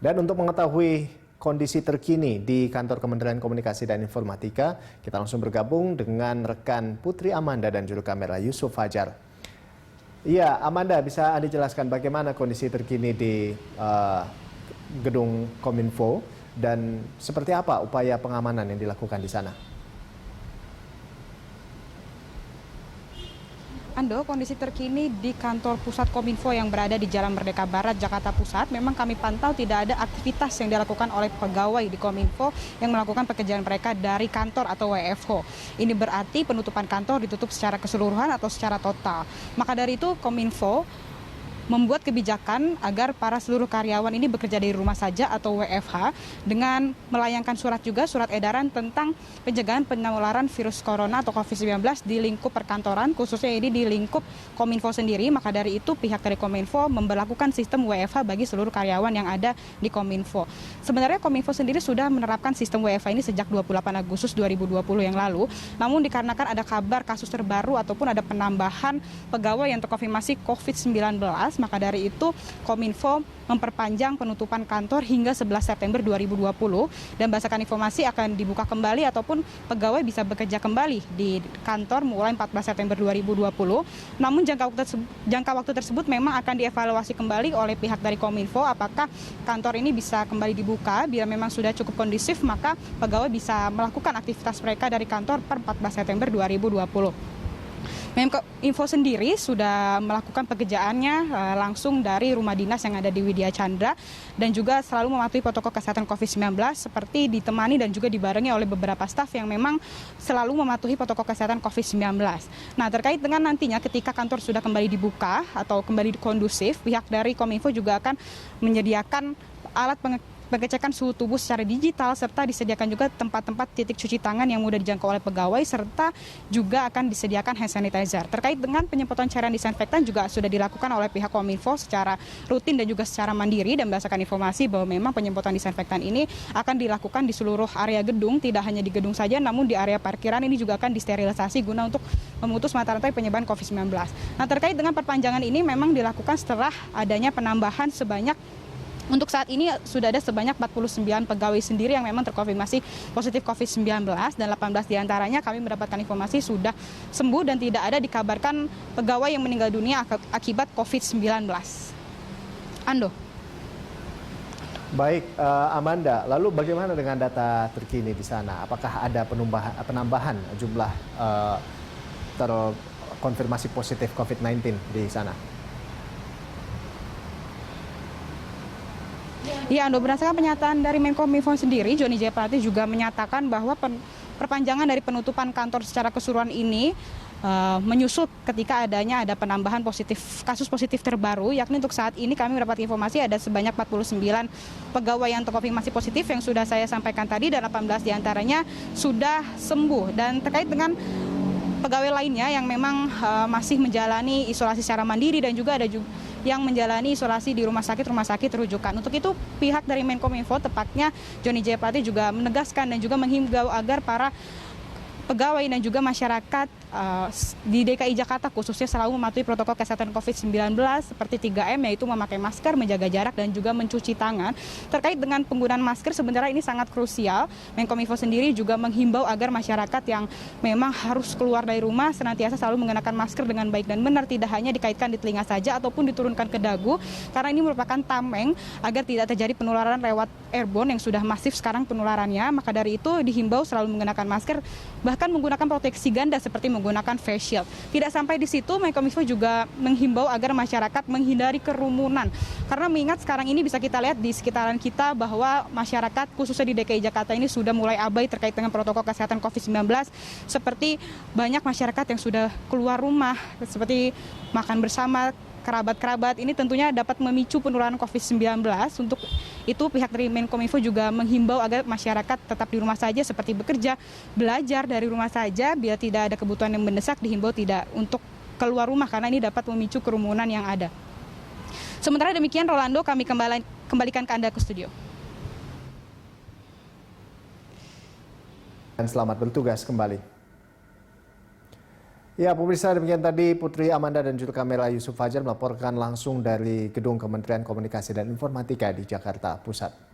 Dan untuk mengetahui kondisi terkini di kantor Kementerian Komunikasi dan Informatika, kita langsung bergabung dengan rekan Putri Amanda dan juru kamera Yusuf Fajar. Iya, Amanda, bisa Anda jelaskan bagaimana kondisi terkini di gedung Kominfo dan seperti apa upaya pengamanan yang dilakukan di sana? Ando, kondisi terkini di kantor pusat Kominfo yang berada di Jalan Merdeka Barat, Jakarta Pusat, memang kami pantau tidak ada aktivitas yang dilakukan oleh pegawai di Kominfo yang melakukan pekerjaan mereka dari kantor atau WFH. Ini berarti penutupan kantor ditutup secara keseluruhan atau secara total. Maka dari itu Kominfo membuat kebijakan agar para seluruh karyawan ini bekerja dari rumah saja atau WFH dengan melayangkan surat edaran tentang pencegahan penularan virus corona atau COVID-19 di lingkup perkantoran, khususnya ini di lingkup Kominfo sendiri. Maka dari itu pihak dari Kominfo memberlakukan sistem WFH bagi seluruh karyawan yang ada di Kominfo. Sebenarnya Kominfo sendiri sudah menerapkan sistem WFH ini sejak 28 Agustus 2020 yang lalu, namun dikarenakan ada kabar kasus terbaru ataupun ada penambahan pegawai yang terkonfirmasi COVID-19, maka dari itu Kominfo memperpanjang penutupan kantor hingga 11 September 2020 dan berdasarkan informasi akan dibuka kembali ataupun pegawai bisa bekerja kembali di kantor mulai 14 September 2020. Namun jangka waktu tersebut memang akan dievaluasi kembali oleh pihak dari Kominfo apakah kantor ini bisa kembali dibuka. Bila memang sudah cukup kondusif, maka pegawai bisa melakukan aktivitas mereka dari kantor per 14 September 2020. Info sendiri sudah melakukan pekerjaannya langsung dari rumah dinas yang ada di Widya Chandra dan juga selalu mematuhi protokol kesehatan COVID-19 seperti ditemani dan juga dibarengi oleh beberapa staf yang memang selalu mematuhi protokol kesehatan COVID-19. Nah, terkait dengan nantinya ketika kantor sudah kembali dibuka atau kembali kondusif, pihak dari Kominfo juga akan menyediakan alat pengecekan suhu tubuh secara digital serta disediakan juga tempat-tempat titik cuci tangan yang mudah dijangkau oleh pegawai serta juga akan disediakan hand sanitizer. Terkait dengan penyemprotan cairan disinfektan juga sudah dilakukan oleh pihak Kominfo secara rutin dan juga secara mandiri dan berdasarkan informasi bahwa memang penyemprotan disinfektan ini akan dilakukan di seluruh area gedung, tidak hanya di gedung saja namun di area parkiran ini juga akan disterilisasi guna untuk memutus mata rantai penyebaran COVID-19. Nah, terkait dengan perpanjangan ini memang dilakukan setelah adanya penambahan untuk saat ini sudah ada sebanyak 49 pegawai sendiri yang memang terkonfirmasi positif COVID-19 dan 18 diantaranya kami mendapatkan informasi sudah sembuh dan tidak ada dikabarkan pegawai yang meninggal dunia akibat COVID-19. Ando. Baik, Amanda, lalu bagaimana dengan data terkini di sana? Apakah ada penambahan jumlah terkonfirmasi positif COVID-19 di sana? Ya, Ando, berdasarkan pernyataan dari Menkominfo sendiri, Johnny J. Plate juga menyatakan bahwa perpanjangan dari penutupan kantor secara keseluruhan ini menyusul ketika ada penambahan kasus positif terbaru, yakni untuk saat ini kami mendapat informasi ada sebanyak 49 pegawai yang terkonfirmasi positif yang sudah saya sampaikan tadi dan 18 diantaranya sudah sembuh. Dan terkait dengan pegawai lainnya yang memang masih menjalani isolasi secara mandiri dan juga ada yang menjalani isolasi di rumah sakit rujukan. Untuk itu pihak dari Menkominfo tepatnya Johnny J. Plate juga menegaskan dan juga menghimbau agar para pegawai dan juga masyarakat di DKI Jakarta khususnya selalu mematuhi protokol kesehatan COVID-19 seperti 3M, yaitu memakai masker, menjaga jarak, dan juga mencuci tangan. Terkait dengan penggunaan masker sebenarnya ini sangat krusial. Menkominfo sendiri juga menghimbau agar masyarakat yang memang harus keluar dari rumah senantiasa selalu mengenakan masker dengan baik dan benar, tidak hanya dikaitkan di telinga saja ataupun diturunkan ke dagu, karena ini merupakan tameng agar tidak terjadi penularan lewat airborne yang sudah masif sekarang penularannya. Maka dari itu dihimbau selalu mengenakan masker, bahkan menggunakan proteksi ganda seperti menggunakan face shield. Tidak sampai di situ, Menkominfo juga menghimbau agar masyarakat menghindari kerumunan. Karena mengingat sekarang ini bisa kita lihat di sekitaran kita bahwa masyarakat khususnya di DKI Jakarta ini sudah mulai abai terkait dengan protokol kesehatan COVID-19, seperti banyak masyarakat yang sudah keluar rumah, seperti makan bersama kerabat-kerabat. Ini tentunya dapat memicu penularan COVID-19. Untuk itu pihak dari Menkominfo juga menghimbau agar masyarakat tetap di rumah saja seperti bekerja, belajar dari rumah saja. Bila tidak ada kebutuhan yang mendesak, dihimbau tidak untuk keluar rumah karena ini dapat memicu kerumunan yang ada. Sementara demikian, Rolando, kami kembalikan ke Anda ke studio. Dan selamat bertugas kembali. Ya, pemirsa, demikian tadi Putri Amanda dan juru kamera Yusuf Fajar melaporkan langsung dari Gedung Kementerian Komunikasi dan Informatika di Jakarta Pusat.